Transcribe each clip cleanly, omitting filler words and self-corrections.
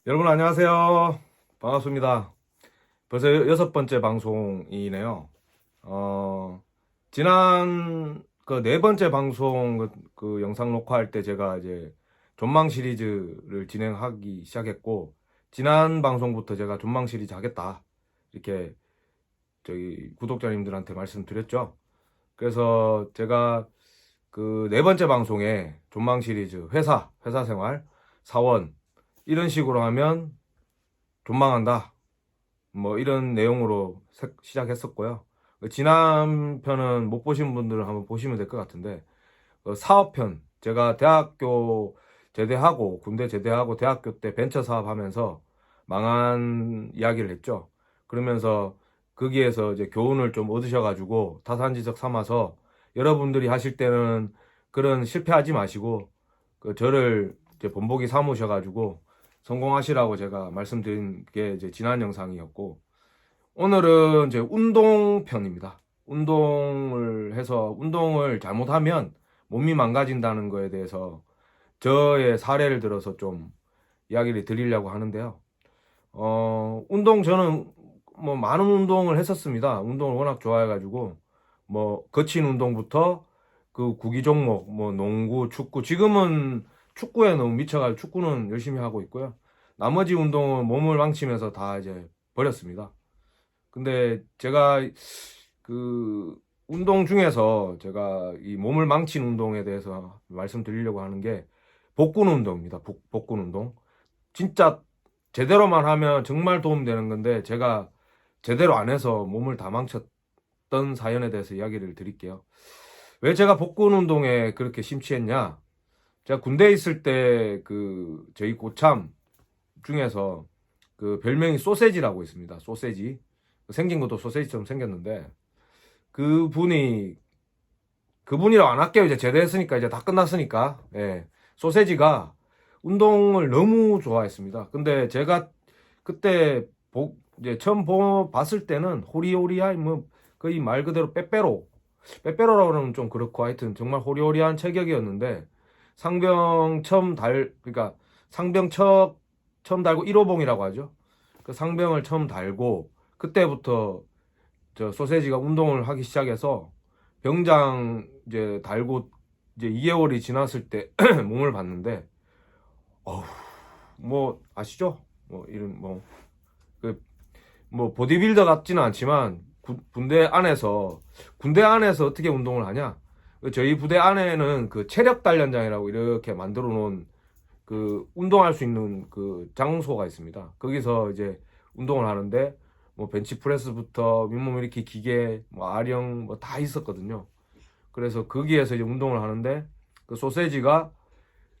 여러분 안녕하세요. 반갑습니다. 벌써 6번째 방송이네요. 지난 그 4번째 방송 그 영상 녹화할 때 제가 이제 존망 시리즈를 진행하기 시작했고, 지난 방송부터 제가 존망 시리즈 하겠다 이렇게 저희 구독자님들한테 말씀드렸죠. 그래서 제가 그 4번째 방송에 존망 시리즈 회사 생활 사원 이런 식으로 하면 존망한다, 뭐 이런 내용으로 시작했었고요. 지난 편은 못 보신 분들은 한번 보시면 될 것 같은데, 사업편, 제가 대학교 제대하고 군대 제대하고 대학교 때 벤처 사업 하면서 망한 이야기를 했죠. 그러면서 거기에서 이제 교훈을 좀 얻으셔가지고 타산지석 삼아서 여러분들이 하실 때는 그런 실패하지 마시고 그 저를 이제 본보기 삼으셔가지고 성공하시라고 제가 말씀드린 게 이제 지난 영상이었고, 오늘은 이제 운동편입니다. 운동을 해서 운동을 잘못하면 몸이 망가진다는 거에 대해서 저의 사례를 들어서 좀 이야기를 드리려고 하는데요. 운동 저는 뭐 많은 운동을 했었습니다. 운동을 워낙 좋아해가지고 뭐 거친 운동부터 그 구기 종목 뭐 농구, 축구, 지금은 축구에 너무 미쳐가지고 축구는 열심히 하고 있고요. 나머지 운동은 몸을 망치면서 다 이제 버렸습니다. 근데 제가 그 운동 중에서 제가 이 몸을 망친 운동에 대해서 말씀드리려고 하는 게 복근 운동입니다. 복근 운동. 진짜 제대로만 하면 정말 도움되는 건데 제가 제대로 안 해서 몸을 다 망쳤던 사연에 대해서 이야기를 드릴게요. 왜 제가 복근 운동에 그렇게 심취했냐? 제가 군대에 있을 때 그 저희 고참 중에서 그 별명이 소세지라고 있습니다. 소세지. 생긴 것도 소세지처럼 생겼는데, 그분이 그분이라고 안 할게요. 이제 제대했으니까 이제 다 끝났으니까. 예. 소세지가 운동을 너무 좋아했습니다. 근데 제가 그때 이제 처음 봤을 때는 호리호리한 뭐 거의 말 그대로 빼빼로라고 하면 좀 그렇고 하여튼 정말 호리호리한 체격이었는데, 상병 처음 그러니까 상병 처음 달고 1호봉이라고 하죠. 그 상병을 처음 달고 그때부터 저 소세지가 운동을 하기 시작해서 병장 이제 달고 이제 2개월이 지났을 때 몸을 봤는데, 어우, 뭐 아시죠? 뭐 이런 뭐 보디빌더 같지는 않지만 군대 안에서 어떻게 운동을 하냐? 저희 부대 안에는 그 체력 단련장이라고 이렇게 만들어 놓은 그 운동할 수 있는 그 장소가 있습니다. 거기서 이제 운동을 하는데 뭐 벤치프레스부터 윗몸 일으키 기계, 뭐 아령 뭐 다 있었거든요. 그래서 거기에서 이제 운동을 하는데 그 소세지가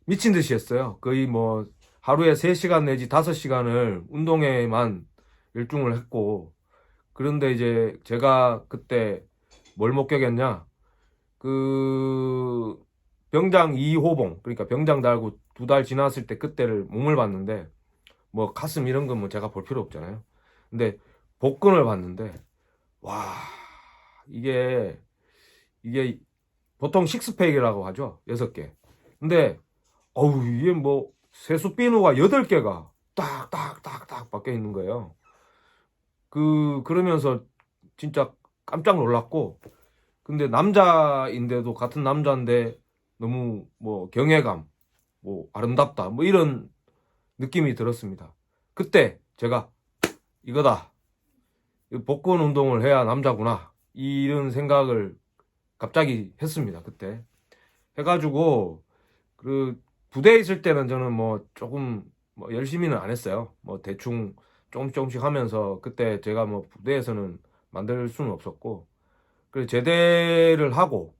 미친 듯이 했어요. 거의 뭐 하루에 3시간 내지 5시간을 운동에만 열중을 했고, 그런데 이제 제가 그때 뭘 목격했냐? 그 병장 2호봉, 그러니까 병장 달고 2달 지났을 때 그때를 몸을 봤는데, 뭐 가슴 이런 건 뭐 제가 볼 필요 없잖아요. 근데 복근을 봤는데, 와, 이게 보통 식스팩이라고 하죠. 6개. 근데 어우, 이게 뭐 세수 비누가 8개가 딱딱딱딱 박혀 있는 거예요. 그러면서 진짜 깜짝 놀랐고, 근데 남자인데도 같은 남자인데 너무 뭐 경외감, 뭐 아름답다, 뭐 이런 느낌이 들었습니다. 그때 제가 이거다, 복근 운동을 해야 남자구나, 이런 생각을 갑자기 했습니다. 그때 해가지고 그 부대에 있을 때는 저는 뭐 조금 뭐 열심히는 안 했어요. 뭐 대충 조금씩 하면서, 그때 제가 뭐 부대에서는 만들 수는 없었고, 그래서 제대를 하고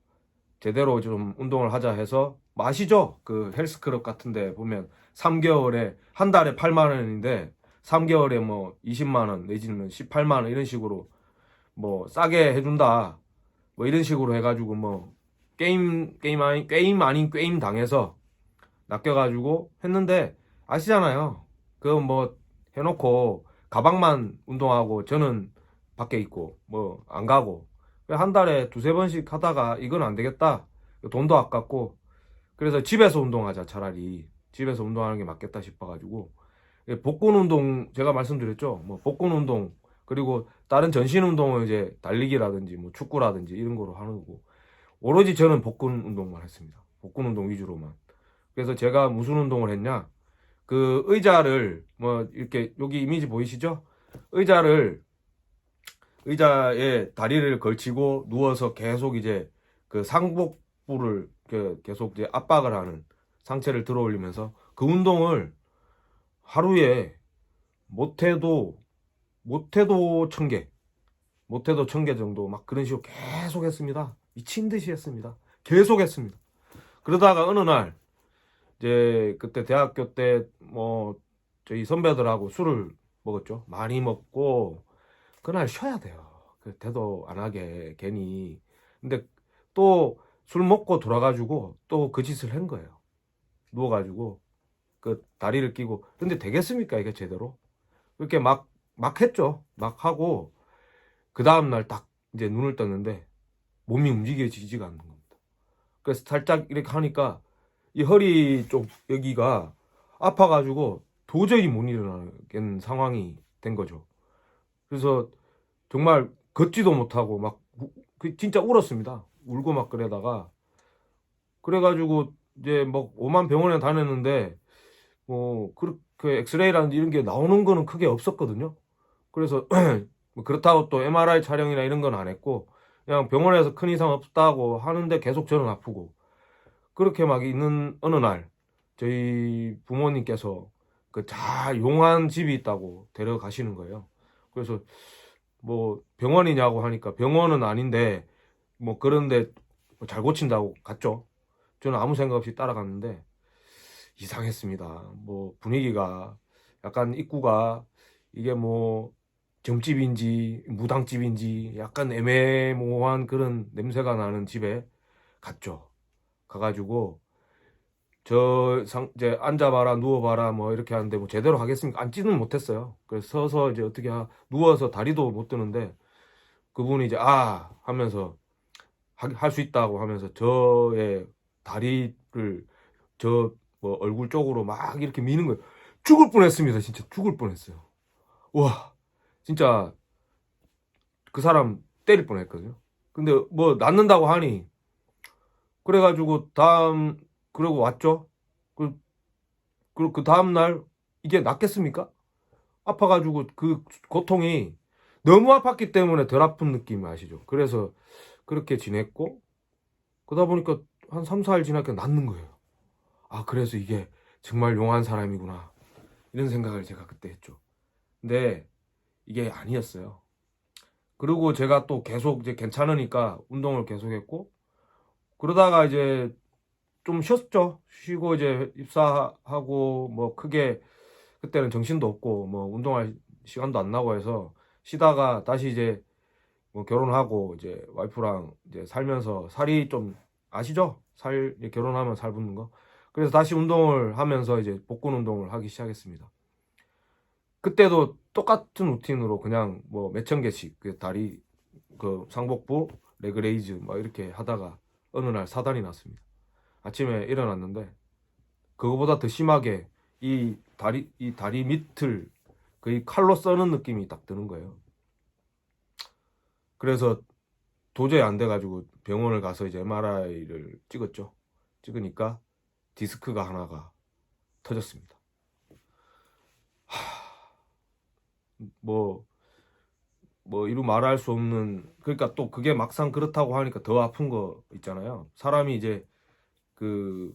제대로 좀 운동을 하자 해서, 뭐 아시죠? 그 헬스클럽 같은데 보면 3개월에 한 달에 8만 원인데 3개월에 뭐 20만 원 내지는 18만 원 이런 식으로 뭐 싸게 해준다, 뭐 이런 식으로 해가지고 뭐 게임 아닌 게임 당해서 낚여가지고 했는데, 아시잖아요. 그거 뭐 해놓고 가방만 운동하고 저는 밖에 있고 뭐 안 가고, 한 달에 2~3번씩 하다가 이건 안 되겠다, 돈도 아깝고, 그래서 집에서 운동하자, 차라리 집에서 운동하는 게 맞겠다 싶어가지고 복근 운동 제가 말씀드렸죠. 뭐 복근 운동 그리고 다른 전신 운동은 이제 달리기라든지 뭐 축구라든지 이런 거로 하는 거고 오로지 저는 복근 운동만 했습니다. 복근 운동 위주로만. 그래서 제가 무슨 운동을 했냐? 그 의자를 뭐 이렇게 여기 이미지 보이시죠? 의자에 다리를 걸치고 누워서 계속 이제 그 상복부를 계속 이제 압박을 하는 상체를 들어 올리면서 그 운동을 하루에 못해도 1000개 못해도 1000개 정도 막 그런 식으로 계속 했습니다. 미친 듯이 했습니다. 계속 했습니다. 그러다가 어느 날 이제 그때 대학교 때 뭐 저희 선배들하고 술을 먹었죠. 많이 먹고 그날 쉬어야 돼요. 대도 안 하게 괜히. 근데 또 술 먹고 돌아가지고 또 그 짓을 한 거예요. 누워가지고 그 다리를 끼고. 근데 되겠습니까 이게 제대로? 그렇게 막 했죠. 막 하고 그 다음날 딱 이제 눈을 떴는데 몸이 움직여지지가 않는 겁니다. 그래서 살짝 이렇게 하니까 이 허리 쪽 여기가 아파가지고 도저히 못 일어나는 상황이 된 거죠. 그래서 정말 걷지도 못하고 막 진짜 울었습니다. 울고 막 그러다가 그래가지고 이제 뭐 오만 병원에 다녔는데 뭐 그렇게 엑스레이라든지 이런 게 나오는 거는 크게 없었거든요. 그래서 뭐 그렇다고 또 MRI 촬영이나 이런 건 안 했고 그냥 병원에서 큰 이상 없다고 하는데 계속 저는 아프고 그렇게 막 있는 어느 날 저희 부모님께서 그 잘 용한 집이 있다고 데려가시는 거예요. 그래서 뭐 병원이냐고 하니까 병원은 아닌데 뭐 그런데 잘 고친다고 갔죠. 저는 아무 생각 없이 따라갔는데 이상했습니다. 뭐 분위기가 약간 입구가 이게 뭐 점집인지 무당집인지 약간 애매모호한 그런 냄새가 나는 집에 갔죠. 가가지고 이제 앉아봐라 누워봐라 뭐 이렇게 하는데 뭐 제대로 하겠습니까? 앉지는 못했어요. 그래서 서서 이제 어떻게 누워서 다리도 못 드는데 그분이 이제 하면서 할 수 있다고 하면서 저의 다리를 저 뭐 얼굴 쪽으로 막 이렇게 미는 거예요. 죽을 뻔했습니다. 진짜 죽을 뻔했어요. 와 진짜 그 사람 때릴 뻔했거든요. 근데 뭐 낫는다고 하니 그래가지고 그러고 왔죠. 그 다음날 이게 낫겠습니까? 아파가지고 그 고통이 너무 아팠기 때문에 덜 아픈 느낌 아시죠? 그래서 그렇게 지냈고 그러다 보니까 한 3, 4일 지나니까 낫는 거예요. 그래서 이게 정말 용한 사람이구나 이런 생각을 제가 그때 했죠. 근데 이게 아니었어요. 그리고 제가 또 계속 이제 괜찮으니까 운동을 계속했고 그러다가 이제 좀 쉬었죠. 쉬고 이제 입사하고 뭐 크게 그때는 정신도 없고 뭐 운동할 시간도 안 나고 해서 쉬다가 다시 이제 뭐 결혼하고 이제 와이프랑 이제 살면서 살이 좀 아시죠? 결혼하면 살 붙는 거. 그래서 다시 운동을 하면서 이제 복근 운동을 하기 시작했습니다. 그때도 똑같은 루틴으로 그냥 뭐 몇천 개씩 그 다리 그 상복부 레그레이즈 막 이렇게 하다가 어느 날 사단이 났습니다. 아침에 일어났는데 그거보다 더 심하게 이 다리 밑을 거의 칼로 써는 느낌이 딱 드는 거예요. 그래서 도저히 안 돼가지고 병원을 가서 이제 MRI를 찍었죠. 찍으니까 디스크가 하나가 터졌습니다. 이루 말할 수 없는 그러니까 또 그게 막상 그렇다고 하니까 더 아픈 거 있잖아요. 사람이 이제 그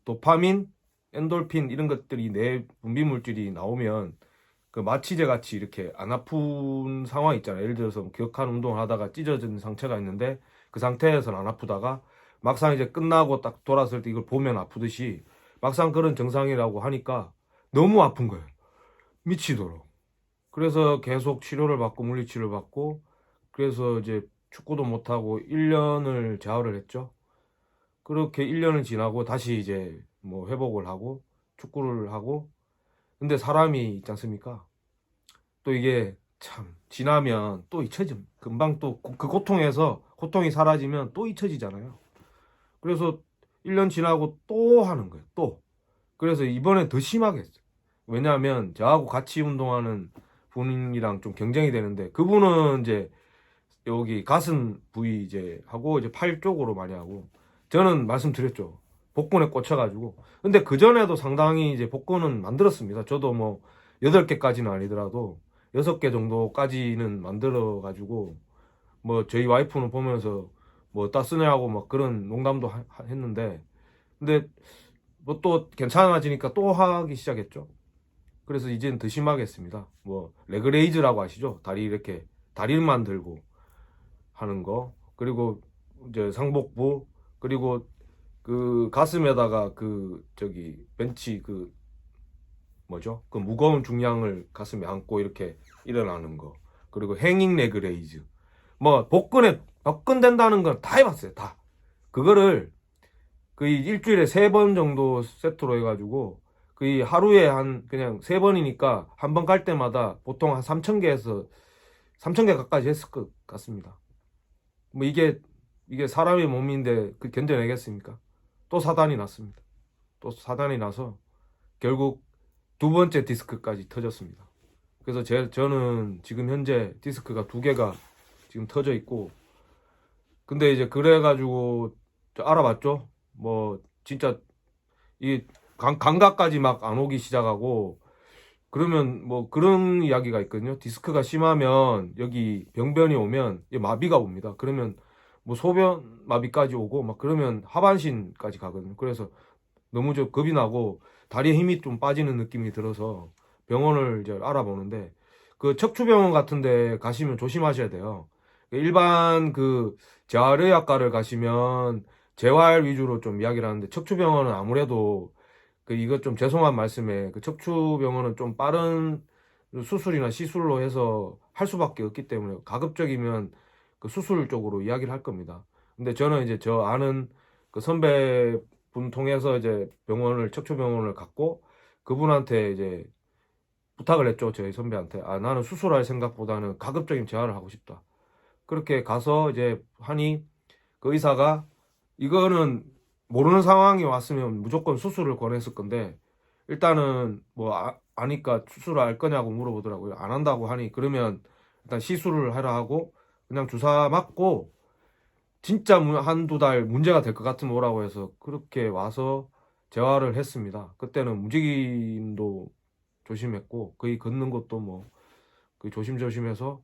도파민, 엔돌핀 이런 것들이 내 분비 물질이 나오면 그 마취제 같이 이렇게 안 아픈 상황 있잖아요. 예를 들어서 뭐 격한 운동을 하다가 찢어진 상처가 있는데 그 상태에서는 안 아프다가 막상 이제 끝나고 딱 돌았을 때 이걸 보면 아프듯이 막상 그런 증상이라고 하니까 너무 아픈 거예요. 미치도록. 그래서 계속 치료를 받고 물리치료를 받고 그래서 이제 축구도 못하고 1년을 재활을 했죠. 그렇게 1년을 지나고 다시 이제 뭐 회복을 하고 축구를 하고 근데 사람이 있지 않습니까? 또 이게 참 지나면 또 잊혀짐. 금방 또 그 고통이 사라지면 또 잊혀지잖아요. 그래서 1년 지나고 또 하는 거예요. 또. 그래서 이번엔 더 심하게 했어요. 왜냐하면 저하고 같이 운동하는 분이랑 좀 경쟁이 되는데, 그분은 이제 여기 가슴 부위 이제 하고 이제 팔 쪽으로 많이 하고, 저는 말씀드렸죠. 복근에 꽂혀가지고. 근데 그 전에도 상당히 이제 복근은 만들었습니다. 저도 뭐 8개까지는 아니더라도 6개 정도까지는 만들어가지고, 뭐 저희 와이프는 보면서 뭐 어디다 쓰냐고 막 그런 농담도 했는데, 근데 뭐 또 괜찮아지니까 또 하기 시작했죠. 그래서 이제는 더 심하게 했습니다. 뭐 레그레이즈라고 아시죠? 다리 이렇게 다리만 들고 하는 거, 그리고 이제 상복부, 그리고 그 가슴에다가 그 저기 벤치 그 뭐죠? 그 무거운 중량을 가슴에 안고 이렇게 일어나는 거, 그리고 행잉 레그레이즈, 뭐 복근에 복근 된다는 건 다 해봤어요. 다 그거를 거의 일주일에 3번 정도 세트로 해가지고 거의 하루에 한 그냥 3번이니까 한 번 갈 때마다 보통 한 3,000개에서 3,000개 가까이 했을 것 같습니다. 뭐 이게 사람의 몸인데 그 견뎌내겠습니까? 또 사단이 났습니다. 또 사단이 나서 결국 2번째 디스크까지 터졌습니다. 그래서 저는 지금 현재 디스크가 2개가 지금 터져 있고, 근데 이제 그래가지고 알아봤죠. 뭐 진짜 이 감각까지 막 안 오기 시작하고, 그러면 뭐 그런 이야기가 있거든요. 디스크가 심하면 여기 병변이 오면 마비가 옵니다. 그러면 뭐 소변 마비까지 오고 막 그러면 하반신까지 가거든요. 그래서 너무 좀 겁이 나고 다리에 힘이 좀 빠지는 느낌이 들어서 병원을 이제 알아보는데, 그 척추병원 같은 데 가시면 조심하셔야 돼요. 일반 그 재활의학과를 가시면 재활 위주로 좀 이야기를 하는데, 척추병원은 아무래도 그 이거 좀 죄송한 말씀에 그 척추병원은 좀 빠른 수술이나 시술로 해서 할 수밖에 없기 때문에 가급적이면 그 수술 쪽으로 이야기를 할 겁니다. 근데 저는 이제 저 아는 그 선배분 통해서 이제 척추병원을 갔고, 그분한테 이제 부탁을 했죠. 저희 선배한테. 아, 나는 수술할 생각보다는 가급적이면 재활을 하고 싶다. 그렇게 가서 이제 하니 그 의사가 이거는 모르는 상황이 왔으면 무조건 수술을 권했을 건데, 일단은 뭐 아니까 수술을 할 거냐고 물어보더라고요. 안 한다고 하니 그러면 일단 시술을 하라 하고 그냥 주사 맞고, 진짜 한두 달 문제가 될 것 같으면 오라고 해서 그렇게 와서 재활을 했습니다. 그때는 움직임도 조심했고 거의 걷는 것도 뭐 거의 조심조심해서,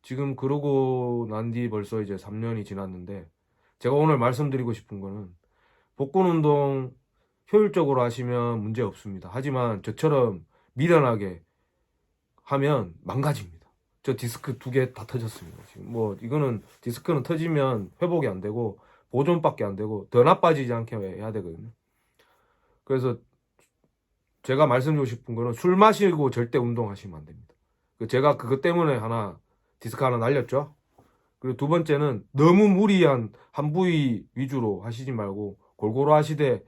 지금 그러고 난 뒤 벌써 이제 3년이 지났는데, 제가 오늘 말씀드리고 싶은 거는 복근 운동 효율적으로 하시면 문제 없습니다. 하지만 저처럼 미련하게 하면 망가집니다. 저 디스크 2개 다 터졌습니다. 지금 뭐 이거는 디스크는 터지면 회복이 안 되고 보존밖에 안 되고 더 나빠지지 않게 해야 되거든요. 그래서 제가 말씀드리고 싶은 거는 술 마시고 절대 운동하시면 안 됩니다. 제가 그것 때문에 디스크 하나 날렸죠. 그리고 2번째는 너무 무리한 한 부위 위주로 하시지 말고 골고루 하시되,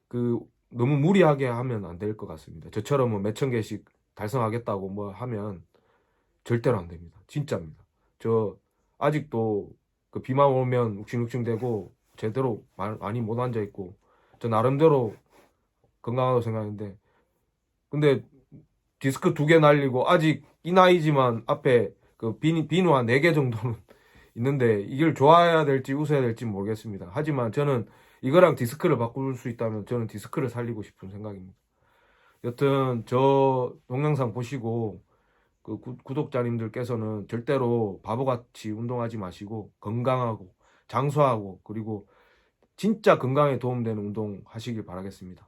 그 너무 무리하게 하면 안 될 것 같습니다. 저처럼 뭐 몇천 개씩 달성하겠다고 뭐 하면 절대로 안 됩니다. 진짜입니다. 저 아직도 그 비만 오면 욱신욱신되고 제대로 많이 못 앉아 있고 저 나름대로 건강하다고 생각하는데, 근데 디스크 2개 날리고 아직 이 나이지만 앞에 그 비누 한 4개 정도는 있는데 이걸 좋아해야 될지 웃어야 될지 모르겠습니다. 하지만 저는 이거랑 디스크를 바꿀 수 있다면 저는 디스크를 살리고 싶은 생각입니다. 여튼 저 동영상 보시고 그 구독자님들께서는 절대로 바보같이 운동하지 마시고 건강하고 장수하고 그리고 진짜 건강에 도움되는 운동 하시길 바라겠습니다.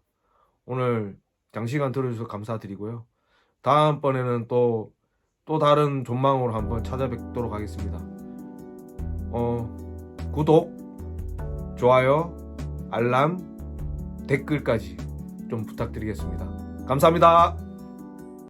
오늘 장시간 들어주셔서 감사드리고요. 다음번에는 또 다른 전망으로 한번 찾아뵙도록 하겠습니다. 구독, 좋아요, 알람, 댓글까지 좀 부탁드리겠습니다. 감사합니다.